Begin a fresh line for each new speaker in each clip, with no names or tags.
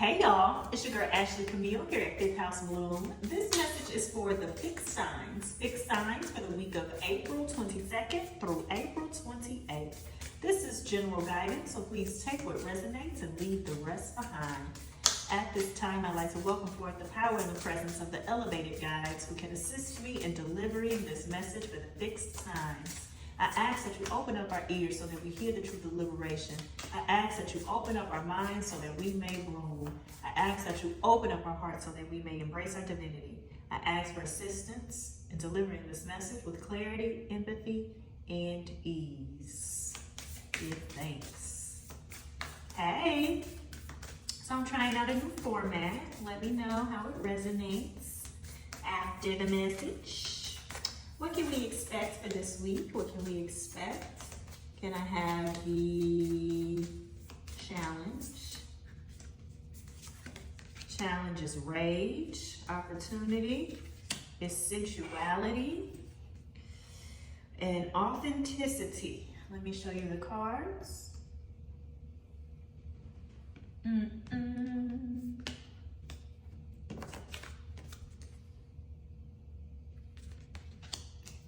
Hey y'all, it's your girl Ashley Camille here at Fifth House Bloom. This message is for the fixed signs for the week of April 22nd through April 28th. This is general guidance, so please take what resonates and leave the rest behind. At this time, I'd like to welcome forth the power and the presence of the elevated guides who can assist me in delivering this message for the fixed signs. I ask that you open up our ears so that we hear the truth of liberation. I ask that you open up our minds so that we may bloom. I ask that you open up our hearts so that we may embrace our divinity. I ask for assistance in delivering this message with clarity, empathy, and ease. Give thanks. Hey, so I'm trying out a new format. Let me know how it resonates after the message. What can we expect for this week? What can we expect? Can I have the challenge? Challenge is rage. Opportunity is sensuality. And authenticity. Let me show you the cards.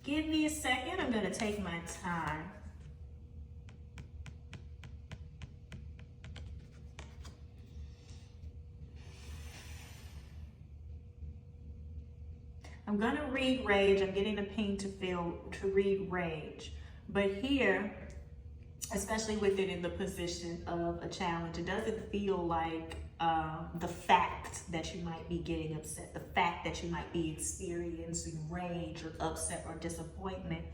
Give me a second, I'm gonna take my time. I'm gonna read rage. I'm getting a ping to read rage. But here, especially with it in the position of a challenge, it doesn't feel like the fact that you might be getting upset, the fact that you might be experiencing rage or upset or disappointment.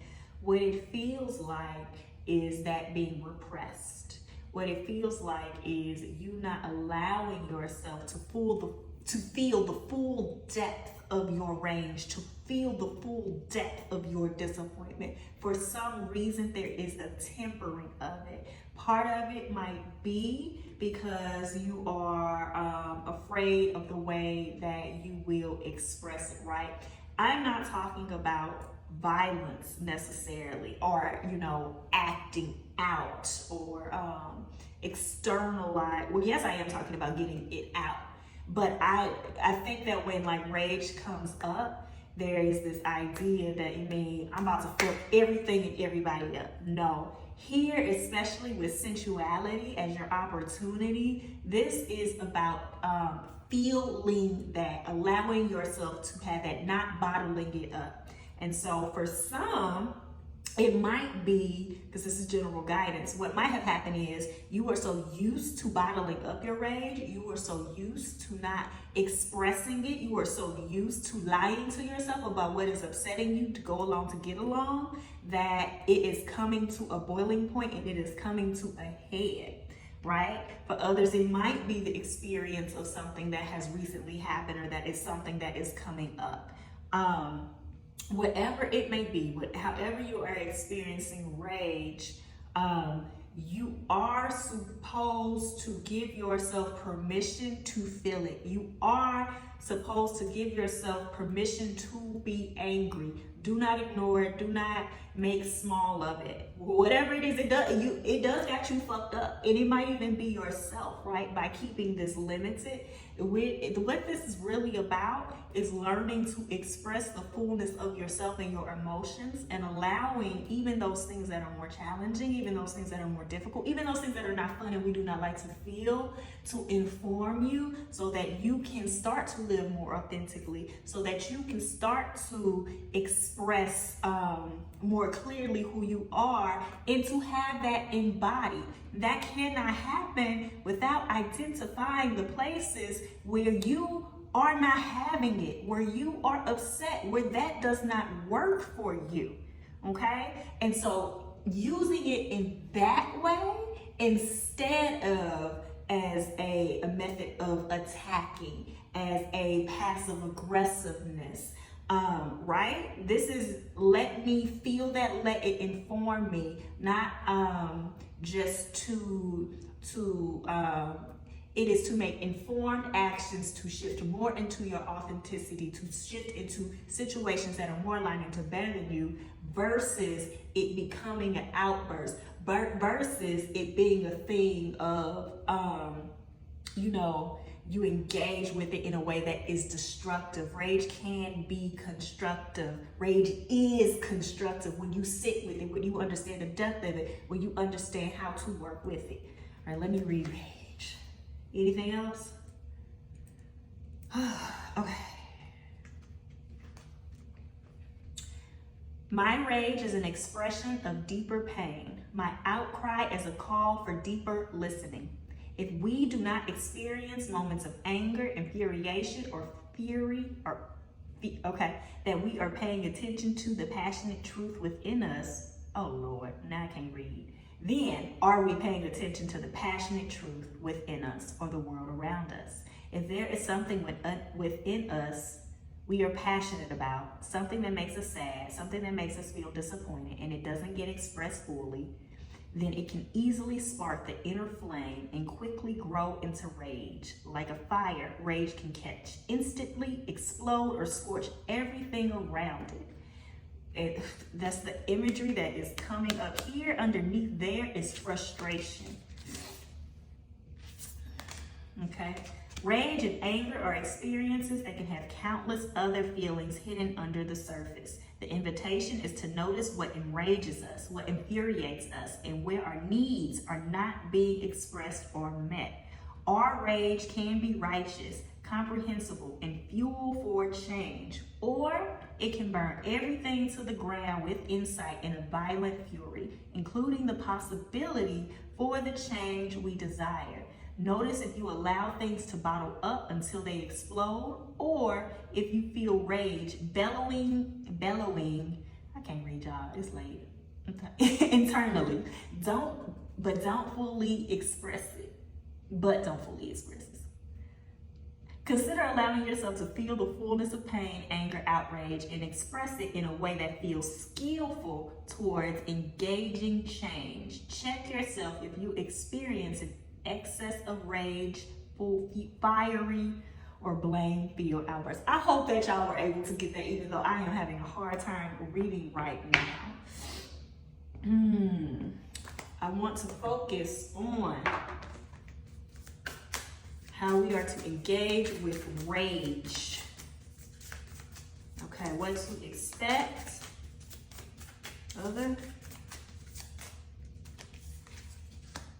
What it feels like is that being repressed. What it feels like is you not allowing yourself to feel the full depth of your rage, to feel the full depth of your disappointment. For some reason, there is a tempering of it. Part of it might be because you are afraid of the way that you will express it, right? I'm not talking about violence necessarily, or, acting out or externalize. Well, yes, I am talking about getting it out. But I think that when rage comes up, there is this idea that you mean I'm about to fuck everything and everybody up. No. Here, especially with sensuality as your opportunity, this is about feeling that, allowing yourself to have that, not bottling it up. And so for some, it might be, because this is general guidance, what might have happened is you were so used to bottling up your rage, you were so used to not expressing it, you were so used to lying to yourself about what is upsetting you to go along to get along, that it is coming to a boiling point and it is coming to a head, right? For others, it might be the experience of something that has recently happened or that is something that is coming up. Whatever it may be, however you are experiencing rage, you are supposed to give yourself permission to feel it. You are supposed to give yourself permission to be angry. Do not ignore it. Do not make small of it. Whatever it is, it does got you fucked up. And it might even be yourself, right? By keeping this limited. What this is really about is learning to express the fullness of yourself and your emotions, and allowing even those things that are more challenging, even those things that are more difficult, even those things that are not fun and we do not like to feel, to inform you so that you can start to live more authentically, so that you can start to express more clearly who you are and to have that embodied. That cannot happen without identifying the places where you are not having it, where you are upset, where that does not work for you, okay? And so using it in that way instead of as a method of attacking, as a passive aggressiveness, right? This is let me feel that, let it inform me, not just it is to make informed actions to shift more into your authenticity, to shift into situations that are more aligned to better than you, versus it becoming an outburst, versus it being a thing of, you engage with it in a way that is destructive. Rage can be constructive. Rage is constructive when you sit with it, when you understand the depth of it, when you understand how to work with it. All right, let me read rage. Anything else? Okay. My rage is an expression of deeper pain. My outcry is a call for deeper listening. If we do not experience moments of anger, infuriation, or fury, that we are paying attention to the passionate truth within us, oh Lord, now I can't read. Then are we paying attention to the passionate truth within us or the world around us? If there is something within us we are passionate about, something that makes us sad, something that makes us feel disappointed, and it doesn't get expressed fully, then it can easily spark the inner flame and quickly grow into rage. Like a fire, rage can catch, instantly explode or scorch everything around it. That's the imagery that is coming up here. Underneath there is frustration. Okay? Rage and anger are experiences that can have countless other feelings hidden under the surface. The invitation is to notice what enrages us, what infuriates us, and where our needs are not being expressed or met. Our rage can be righteous, comprehensible, and fuel for change, or it can burn everything to the ground with insight in a violent fury, including the possibility for the change we desire. Notice if you allow things to bottle up until they explode, or if you feel rage bellowing, I can't read y'all, it's late, okay. Internally. Don't fully express it. Consider allowing yourself to feel the fullness of pain, anger, outrage, and express it in a way that feels skillful towards engaging change. Check yourself if you experience an excess of rage, fiery, or blame-filled outbursts. I hope that y'all were able to get that, even though I am having a hard time reading right now. I want to focus on how we are to engage with rage. Okay, what to expect. Other.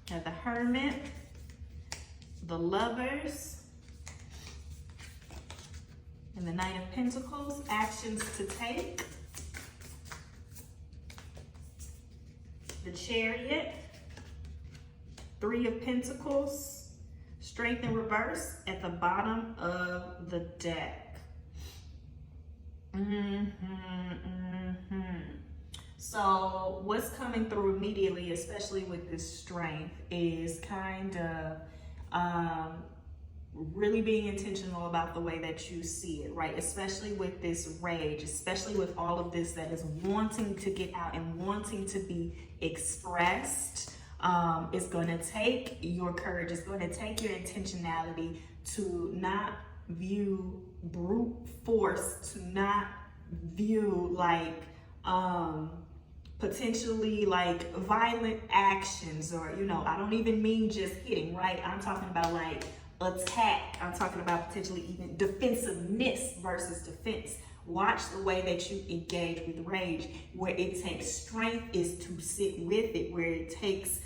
Have the Hermit, the Lovers, and the Knight of Pentacles. Actions to take. The Chariot, Three of Pentacles, Strength in reverse at the bottom of the deck. So what's coming through immediately, especially with this strength, is kind of really being intentional about the way that you see it, right? Especially with this rage, especially with all of this that is wanting to get out and wanting to be expressed. It's going to take your courage. It's going to take your intentionality to not view brute force, to not view like potentially like violent actions, or, you know, I don't even mean just hitting, right? I'm talking about like attack. I'm talking about potentially even defensiveness versus defense. Watch the way that you engage with rage. Where it takes strength is to sit with it. Where it takes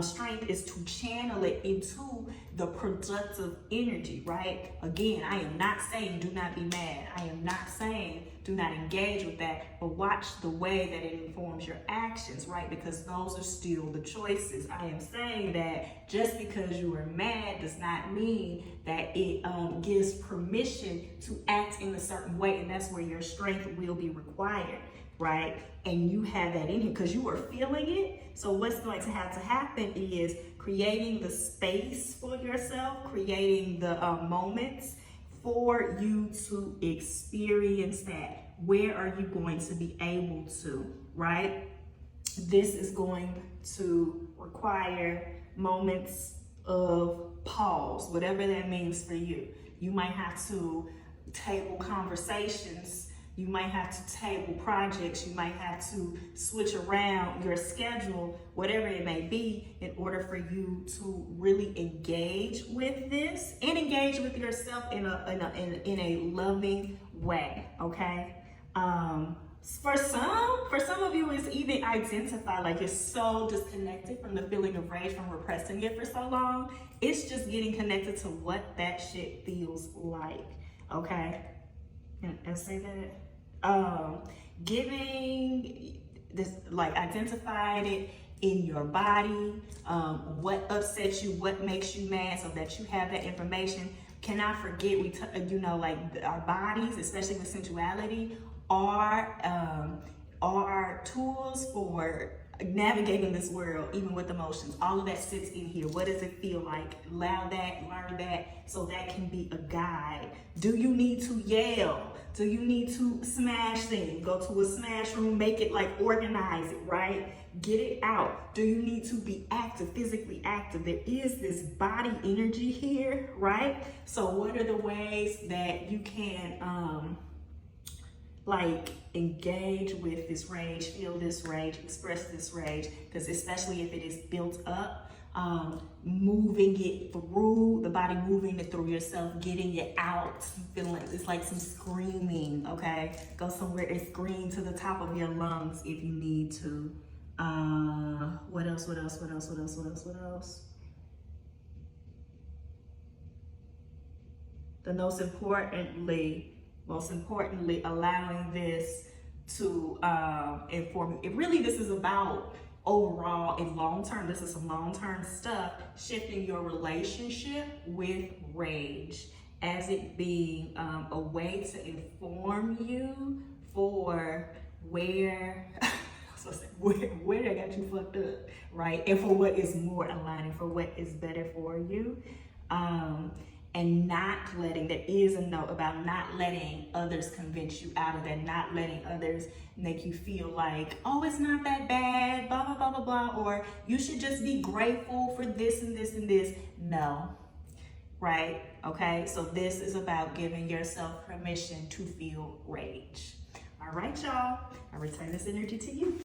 strength is to channel it into the productive energy, right? Again, I am not saying do not be mad. I am not saying do not engage with that, but watch the way that it informs your actions, right? Because those are still the choices. I am saying that just because you are mad does not mean that it gives permission to act in a certain way, and that's where your strength will be required, right? And you have that in here because you are feeling it. So what's going to have to happen is creating the space for yourself, creating the moments for you to experience that. Where are you going to be able to, right? This is going to require moments of pause, whatever that means for you. You might have to table conversations You might have to table projects. You might have to switch around your schedule, whatever it may be, in order for you to really engage with this and engage with yourself in a loving way. Okay. For some of you, it's even identified like you're so disconnected from the feeling of rage from repressing it for so long. It's just getting connected to what that shit feels like. Okay. And say that. Giving this, like, identified it in your body, what upsets you, what makes you mad, so that you have that information. Cannot forget, like our bodies, especially with sensuality, are tools for navigating this world, even with emotions. All of that sits in here. What does it feel like? Allow that, learn that, so that can be a guide. Do you need to yell? Do you need to smash things? Go to a smash room, make it, like, organize it, right? Get it out. Do you need to be active, physically active? There is this body energy here, right? So what are the ways that you can like engage with this rage, feel this rage, express this rage? Because especially if it is built up, moving it through the body, moving it through yourself, getting it out, feeling it's like some screaming. Okay, go somewhere and scream to the top of your lungs if you need to. What else? The most importantly, allowing this to inform you. This is about overall and long-term. This is some long-term stuff, shifting your relationship with rage as it being a way to inform you for where they got you fucked up, right? And for what is more aligning, for what is better for you. And not letting, there is a note about not letting others convince you out of that, not letting others make you feel like, oh, it's not that bad, blah, blah, blah, blah, blah, or you should just be grateful for this and this and this. No, right? Okay, so this is about giving yourself permission to feel rage. All right, y'all, I return this energy to you.